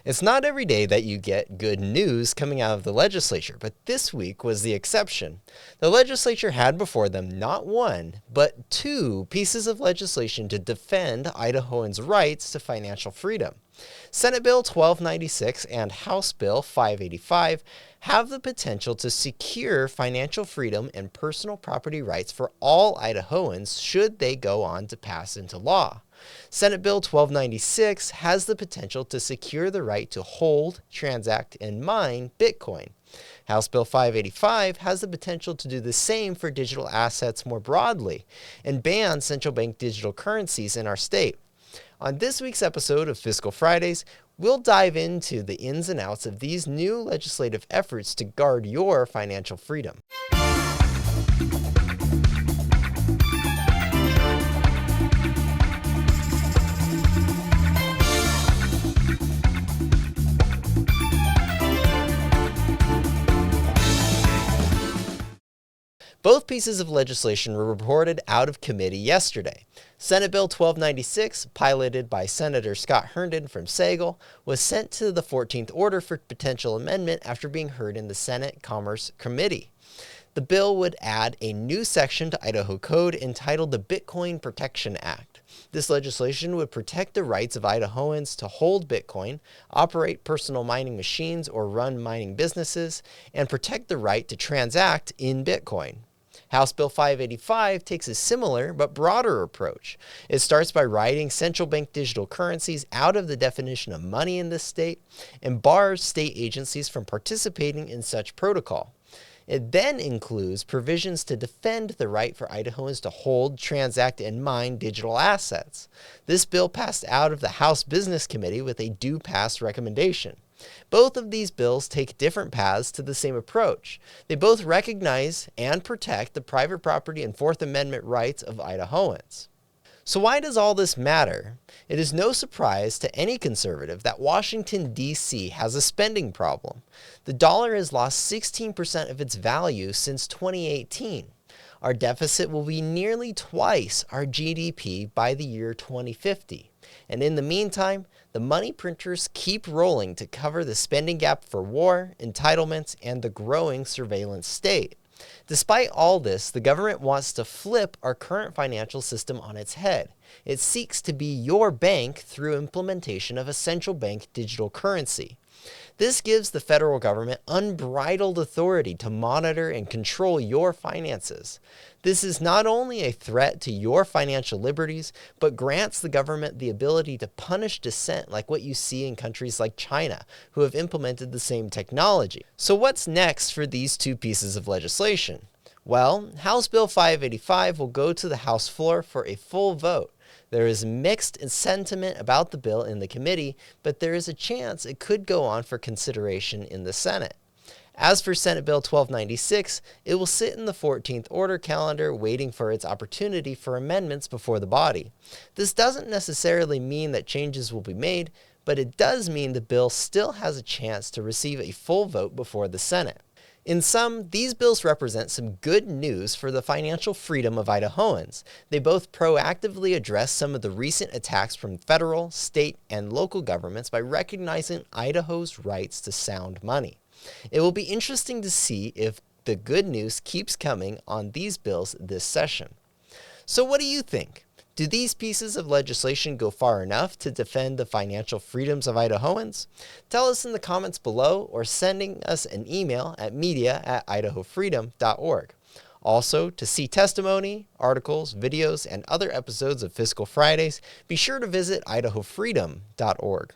It's not every day that you get good news coming out of the legislature, but this week was the exception. The legislature had before them not one, but two pieces of legislation to defend Idahoans' rights to financial freedom. Senate Bill 1296 and House Bill 585 have the potential to secure financial freedom and personal property rights for all Idahoans should they go on to pass into law. Senate Bill 1296 has the potential to secure the right to hold, transact, and mine Bitcoin. House Bill 585 has the potential to do the same for digital assets more broadly and ban central bank digital currencies in our state. On this week's episode of Fiscal Fridays, we'll dive into the ins and outs of these new legislative efforts to guard your financial freedom. Both pieces of legislation were reported out of committee yesterday. Senate Bill 1296, piloted by Senator Scott Herndon from Sagal, was sent to the 14th Order for potential amendment after being heard in the Senate Commerce Committee. The bill would add a new section to Idaho Code entitled the Bitcoin Protection Act. This legislation would protect the rights of Idahoans to hold Bitcoin, operate personal mining machines or run mining businesses, and protect the right to transact in Bitcoin. House Bill 585 takes a similar but broader approach. It starts by writing central bank digital currencies out of the definition of money in this state and bars state agencies from participating in such protocol. It then includes provisions to defend the right for Idahoans to hold, transact, and mine digital assets. This bill passed out of the House Business Committee with a do pass recommendation. Both of these bills take different paths to the same approach. They both recognize and protect the private property and Fourth Amendment rights of Idahoans. So why does all this matter? It is no surprise to any conservative that Washington, D.C. has a spending problem. The dollar has lost 16% of its value since 2018. Our deficit will be nearly twice our GDP by the year 2050. And in the meantime, the money printers keep rolling to cover the spending gap for war, entitlements, and the growing surveillance state. Despite all this, the government wants to flip our current financial system on its head. It seeks to be your bank through implementation of a central bank digital currency. This gives the federal government unbridled authority to monitor and control your finances. This is not only a threat to your financial liberties, but grants the government the ability to punish dissent like what you see in countries like China, who have implemented the same technology. So what's next for these two pieces of legislation? Well, House Bill 585 will go to the House floor for a full vote. There is mixed sentiment about the bill in the committee, but there is a chance it could go on for consideration in the Senate. As for Senate Bill 1296, it will sit in the 14th Order calendar waiting for its opportunity for amendments before the body. This doesn't necessarily mean that changes will be made, but it does mean the bill still has a chance to receive a full vote before the Senate. In sum, these bills represent some good news for the financial freedom of Idahoans. They both proactively address some of the recent attacks from federal, state, and local governments by recognizing Idaho's rights to sound money. It will be interesting to see if the good news keeps coming on these bills this session. So what do you think? Do these pieces of legislation go far enough to defend the financial freedoms of Idahoans? Tell us in the comments below or sending us an email at media@idahofreedom.org. Also, to see testimony, articles, videos, and other episodes of Fiscal Fridays, be sure to visit idahofreedom.org.